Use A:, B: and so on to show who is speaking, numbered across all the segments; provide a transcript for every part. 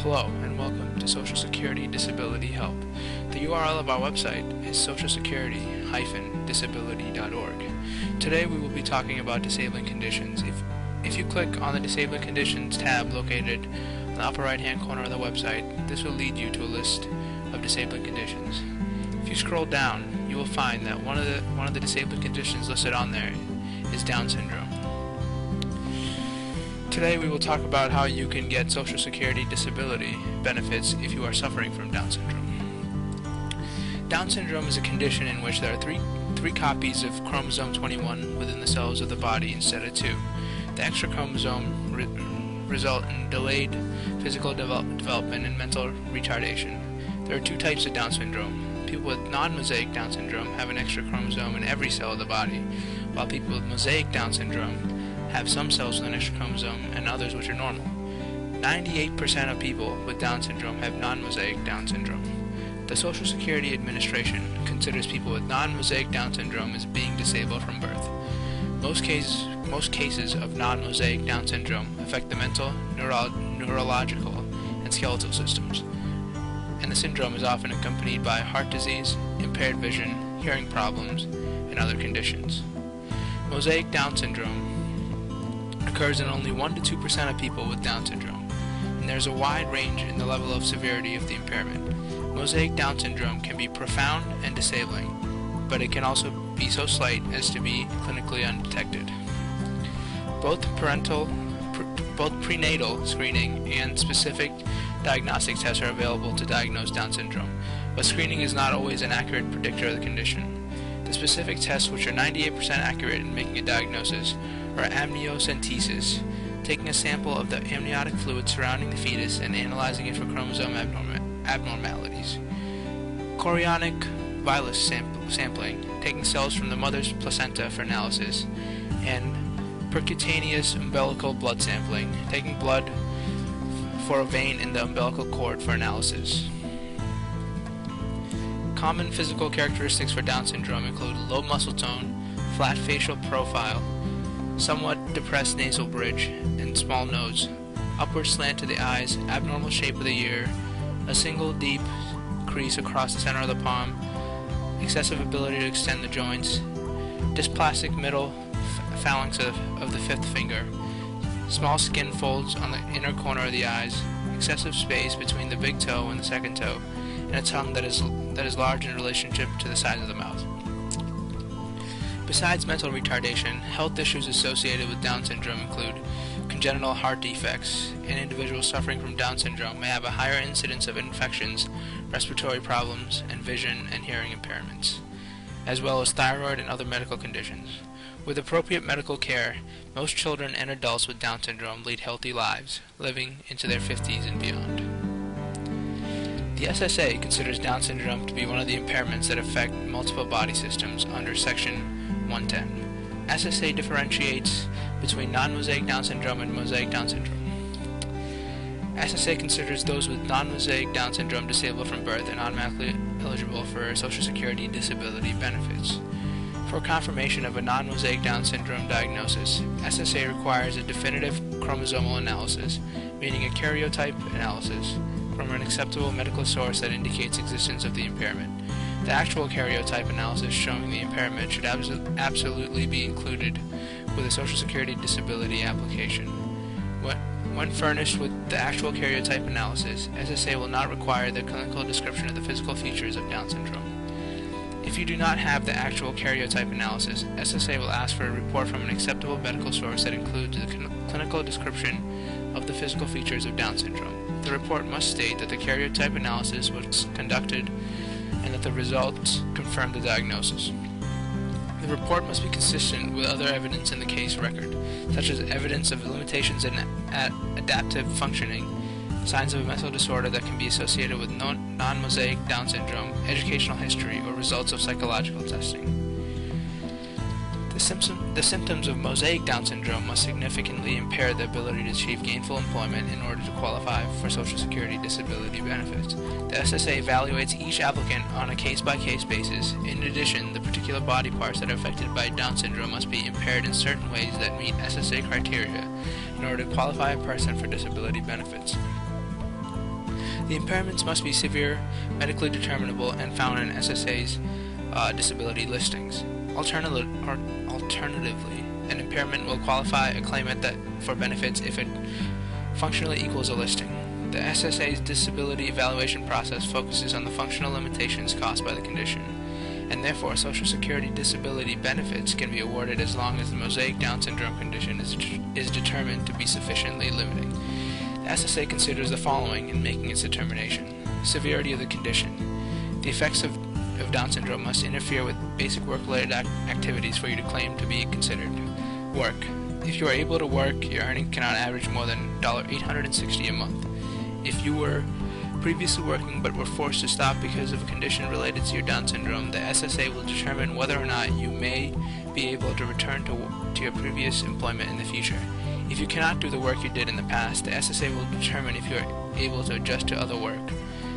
A: Hello and welcome to Social Security Disability Help. The URL of our website is socialsecurity-disability.org. Today we will be talking about disabling conditions. If you click on the Disabling Conditions tab located on the upper right hand corner of the website, this will lead you to a list of disabling conditions. If you scroll down, you will find that one of the disabling conditions listed on there is Down syndrome. Today we will talk about how you can get Social Security disability benefits if you are suffering from Down syndrome. Down syndrome is a condition in which there are three copies of chromosome 21 within the cells of the body instead of two. The extra chromosome result in delayed physical development and mental retardation. There are two types of Down syndrome. People with non-mosaic Down syndrome have an extra chromosome in every cell of the body, while people with mosaic Down syndrome have some cells with an extra chromosome and others which are normal. 98% of people with Down syndrome have non-mosaic Down syndrome. The Social Security Administration considers people with non-mosaic Down syndrome as being disabled from birth. Most cases of non-mosaic Down syndrome affect the mental, neurological, and skeletal systems, and the syndrome is often accompanied by heart disease, impaired vision, hearing problems, and other conditions. Mosaic Down syndrome occurs in only 1 to 2% of people with Down syndrome, and there is a wide range in the level of severity of the impairment. Mosaic Down syndrome can be profound and disabling, but it can also be so slight as to be clinically undetected. Both prenatal screening and specific diagnostic tests are available to diagnose Down syndrome, but screening is not always an accurate predictor of the condition. The specific tests, which are 98% accurate in making a diagnosis, are amniocentesis, taking a sample of the amniotic fluid surrounding the fetus and analyzing it for chromosome abnormalities; chorionic villus sampling, taking cells from the mother's placenta for analysis; and percutaneous umbilical blood sampling, taking blood for a vein in the umbilical cord for analysis. Common physical characteristics for Down syndrome include low muscle tone, flat facial profile, somewhat depressed nasal bridge and small nose, upward slant to the eyes, abnormal shape of the ear, a single deep crease across the center of the palm, excessive ability to extend the joints, dysplastic middle phalanx of the fifth finger, small skin folds on the inner corner of the eyes, excessive space between the big toe and the second toe, and a tongue that is large in relationship to the size of the mouth. Besides mental retardation, health issues associated with Down syndrome include congenital heart defects, and individuals suffering from Down syndrome may have a higher incidence of infections, respiratory problems, and vision and hearing impairments, as well as thyroid and other medical conditions. With appropriate medical care, most children and adults with Down syndrome lead healthy lives, living into their 50s and beyond. The SSA considers Down syndrome to be one of the impairments that affect multiple body systems under Section 110. SSA differentiates between non-mosaic Down syndrome and mosaic Down syndrome. SSA considers those with non-mosaic Down syndrome disabled from birth and automatically eligible for Social Security disability benefits. For confirmation of a non-mosaic Down syndrome diagnosis, SSA requires a definitive chromosomal analysis, meaning a karyotype analysis, from an acceptable medical source that indicates existence of the impairment. The actual karyotype analysis showing the impairment should absolutely be included with a Social Security disability application. When furnished with the actual karyotype analysis, SSA will not require the clinical description of the physical features of Down syndrome. If you do not have the actual karyotype analysis, SSA will ask for a report from an acceptable medical source that includes the clinical description of the physical features of Down syndrome. The report must state that the karyotype analysis was conducted and that the results confirm the diagnosis. The report must be consistent with other evidence in the case record, such as evidence of limitations in adaptive functioning, signs of a mental disorder that can be associated with non-mosaic Down syndrome, educational history, or results of psychological testing. The symptoms of mosaic Down syndrome must significantly impair the ability to achieve gainful employment in order to qualify for Social Security disability benefits. The SSA evaluates each applicant on a case-by-case basis. In addition, the particular body parts that are affected by Down syndrome must be impaired in certain ways that meet SSA criteria in order to qualify a person for disability benefits. The impairments must be severe, medically determinable, and found in SSA's disability listings. Alternatively, an impairment will qualify a claimant for benefits if it functionally equals a listing. The SSA's disability evaluation process focuses on the functional limitations caused by the condition, and therefore Social Security disability benefits can be awarded as long as the mosaic Down syndrome condition is determined to be sufficiently limiting. The SSA considers the following in making its determination. Severity of the condition. The effects of Down syndrome must interfere with basic work-related activities for you to claim to be considered. Work. If you are able to work, your earnings cannot average more than $860 a month. If you were previously working but were forced to stop because of a condition related to your Down syndrome, the SSA will determine whether or not you may be able to return to your previous employment in the future. If you cannot do the work you did in the past, the SSA will determine if you are able to adjust to other work.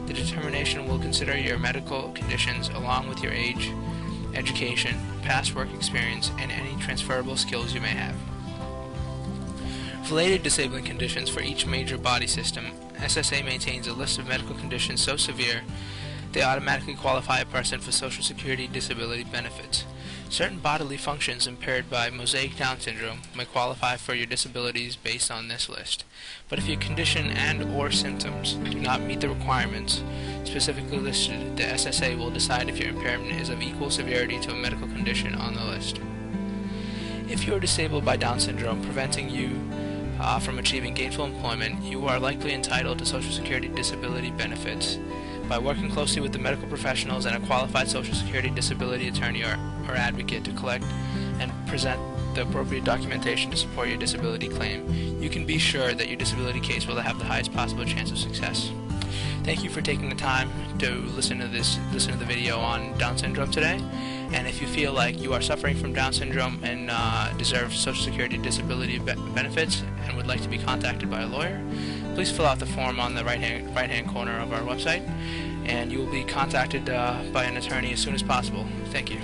A: The determination will consider your medical conditions along with your age, education, past work experience, and any transferable skills you may have. Related disabling conditions for each major body system, SSA maintains a list of medical conditions so severe they automatically qualify a person for Social Security disability benefits. Certain bodily functions impaired by mosaic Down syndrome may qualify for your disabilities based on this list. But if your condition and/or symptoms do not meet the requirements specifically listed, the SSA will decide if your impairment is of equal severity to a medical condition on the list. If you are disabled by Down syndrome, preventing you from achieving gainful employment, you are likely entitled to Social Security disability benefits. By working closely with the medical professionals and a qualified Social Security disability attorney or advocate to collect and present the appropriate documentation to support your disability claim, you can be sure that your disability case will have the highest possible chance of success. Thank you for taking the time to listen to the video on Down syndrome today. And if you feel like you are suffering from Down syndrome and deserve Social Security disability benefits and would like to be contacted by a lawyer, please fill out the form on the right-hand corner of our website, and you will be contacted by an attorney as soon as possible. Thank you.